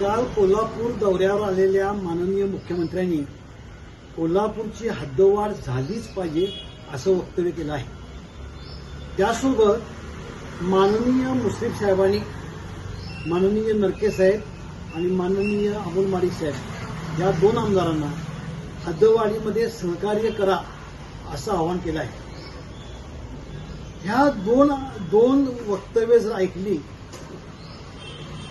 काल कोल्हापूर दौऱ्यावर आलेल्या माननीय मुख्यमंत्र्यांनी कोल्हापूरची हद्दवाढ झालीच पाहिजे असं वक्तव्य केलं आहे। त्यासोबत माननीय मुश्रीफ साहेबांनी, माननीय नरके साहेब आणि माननीय अमोल माडिक साहेब या दोन आमदारांना हद्दवाढीमध्ये सहकार्य करा असं आवाहन केलं आहे। ह्या दोन वक्तव्य जर ऐकली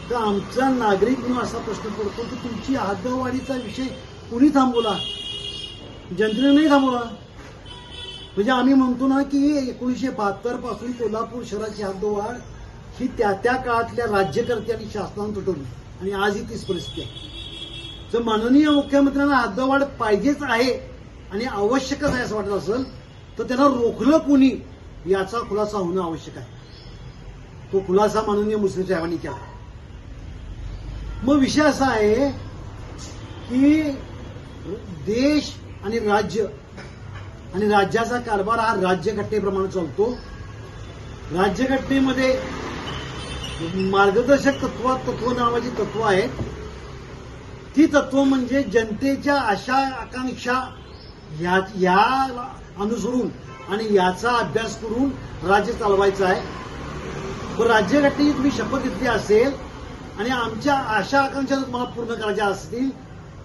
तर आमचा नागरिक म्हणून असा प्रश्न पडतो की तुमची हद्दवाढीचा विषय कुणी थांबवला? जनतेने नाही थांबवला। म्हणजे आम्ही म्हणतो ना की 1972 पासून कोल्हापूर शहराची हद्दवाढ ही त्या काळातल्या राज्यकर्ते आणि शासनाने तुटवली आणि आज ही तीच परिस्थिती आहे। जर माननीय मुख्यमंत्र्यांना हद्दवाढ पाहिजेच आहे आणि आवश्यकच आहे असं वाटत असेल तर त्यांना रोखलं कुणी याचा खुलासा होणं आवश्यक आहे। तो खुलासा माननीय मुश्रीफ साहेबांनी केला। मग विषय असा आहे की देश आणि राज्य आणि राज्याचा कारभार हा राज्यघटनेप्रमाणे चालतो। राज्यघटनेमध्ये मार्गदर्शक तत्व नावाची तत्व आहेत। ती तत्व म्हणजे जनतेच्या आशा आकांक्षा या अनुसरून आणि याचा अभ्यास करून राज्य चालवायचं आहे। पण राज्यघटनेची तुम्ही शपथ घेतली असेल आणि आमच्या आशा आकांक्षा तुम्हाला पूर्ण करायच्या असतील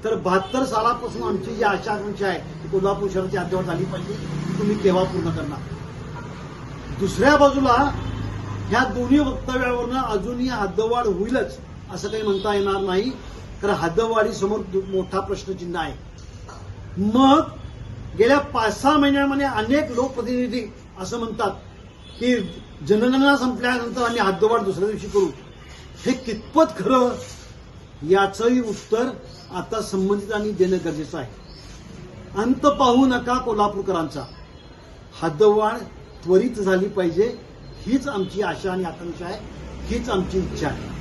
तर 72 सालापासून आमची जी आशा आकांक्षा आहे ती कोल्हापूर शहराची हद्दवाढ झाली पाहिजे, ती तुम्ही केव्हा पूर्ण करणार? दुसऱ्या बाजूला ह्या दोन्ही वक्तव्यावरनं अजूनही हद्दवाढ होईलच असं काही म्हणता येणार नाही, कारण हद्दवाढीसमोर मोठा प्रश्नचिन्ह आहे। मग गेल्या 5-6 महिन्यामध्ये अनेक लोकप्रतिनिधी असं म्हणतात की जनगणना संपल्यानंतर आम्ही हद्दवाढ दुसऱ्या दिवशी करू। हे कितपत खरं याचंही उत्तर आता संबंधितांनी देणं गरजेचं आहे। अंत पाहू नका कोल्हापूरकरांचा, हद्दवाढ त्वरित झाली पाहिजे हीच आमची आशा आणि आकांक्षा आहे, हीच आमची इच्छा आहे।